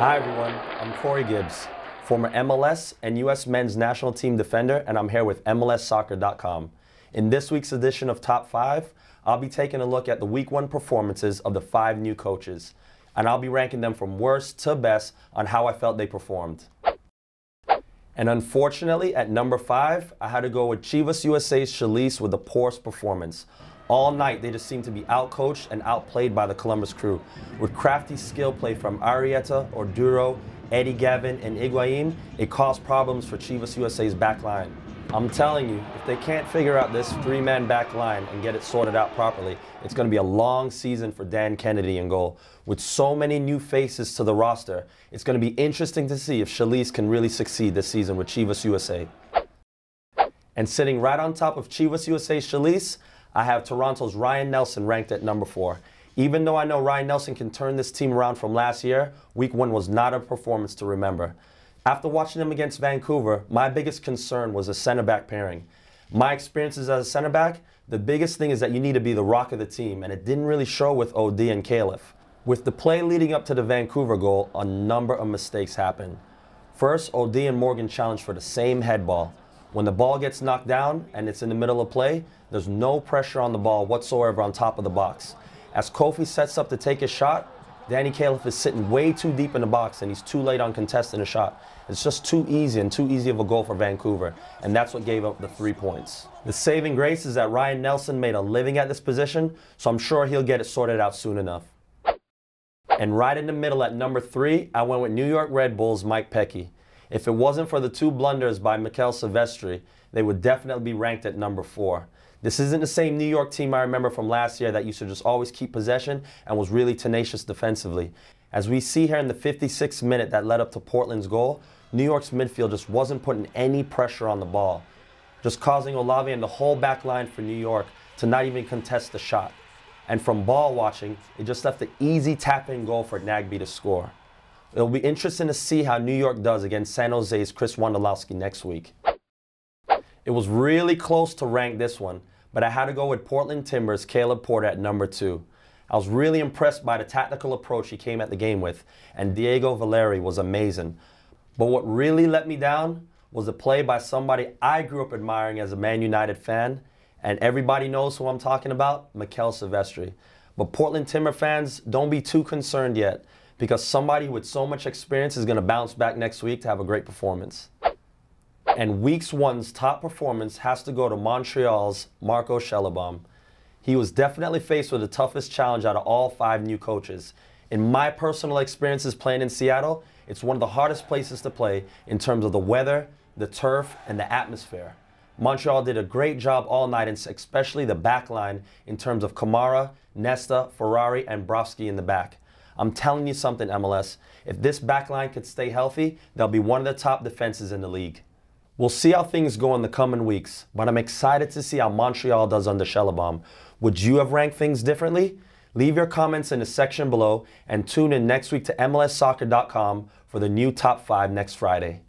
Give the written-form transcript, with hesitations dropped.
Hi everyone, I'm Cory Gibbs, former MLS and US men's national team defender, and I'm here with MLSsoccer.com. In this week's edition of Top 5, I'll be taking a look at the Week 1 performances of the 5 new coaches, and I'll be ranking them from worst to best on how I felt they performed. And unfortunately, at number 5, I had to go with Chivas USA's Schalise with the poorest performance. All night, they just seemed to be outcoached and outplayed by the Columbus Crew. With crafty skill play from Arrieta, Orduro, Eddie Gavin, and Higuain, it caused problems for Chivas USA's back line. I'm telling you, if they can't figure out this 3-man back line and get it sorted out properly, it's going to be a long season for Dan Kennedy in goal. With so many new faces to the roster, it's going to be interesting to see if Schalise can really succeed this season with Chivas USA. And sitting right on top of Chivas USA's Schalise, I have Toronto's Ryan Nelson ranked at number 4. Even though I know Ryan Nelson can turn this team around from last year, Week 1 was not a performance to remember. After watching them against Vancouver, my biggest concern was the center-back pairing. My experiences as a center-back, the biggest thing is that you need to be the rock of the team, and it didn't really show with OD and Caliph. With the play leading up to the Vancouver goal, a number of mistakes happened. First, OD and Morgan challenged for the same head ball. When the ball gets knocked down and it's in the middle of play, there's no pressure on the ball whatsoever on top of the box. As Kofi sets up to take his shot, Danny Caliph is sitting way too deep in the box and he's too late on contesting a shot. It's just too easy of a goal for Vancouver, and that's what gave up the 3 points. The saving grace is that Ryan Nelson made a living at this position, so I'm sure he'll get it sorted out soon enough. And right in the middle at number 3, I went with New York Red Bulls' Mike Pecky. If it wasn't for the 2 blunders by Mikel Silvestri, they would definitely be ranked at number 4. This isn't the same New York team I remember from last year that used to just always keep possession and was really tenacious defensively. As we see here in the 56th minute that led up to Portland's goal, New York's midfield just wasn't putting any pressure on the ball, just causing Olave and the whole back line for New York to not even contest the shot. And from ball watching, it just left an easy tap-in goal for Nagbe to score. It'll be interesting to see how New York does against San Jose's Chris Wondolowski next week. It was really close to rank this one, but I had to go with Portland Timbers' Caleb Porter at number 2. I was really impressed by the tactical approach he came at the game with, and Diego Valeri was amazing. But what really let me down was a play by somebody I grew up admiring as a Man United fan, and everybody knows who I'm talking about, Mikel Silvestri. But Portland Timber fans, don't be too concerned yet, because somebody with so much experience is going to bounce back next week to have a great performance. And Week 1's top performance has to go to Montreal's Marco Schellebaum. He was definitely faced with the toughest challenge out of all 5 new coaches. In my personal experiences playing in Seattle, it's one of the hardest places to play in terms of the weather, the turf, and the atmosphere. Montreal did a great job all night, and especially the back line in terms of Kamara, Nesta, Ferrari, and Brovsky in the back. I'm telling you something, MLS. If this back line could stay healthy, they'll be one of the top defenses in the league. We'll see how things go in the coming weeks, but I'm excited to see how Montreal does under Schellebaum. Would you have ranked things differently? Leave your comments in the section below and tune in next week to MLSsoccer.com for the new Top 5 next Friday.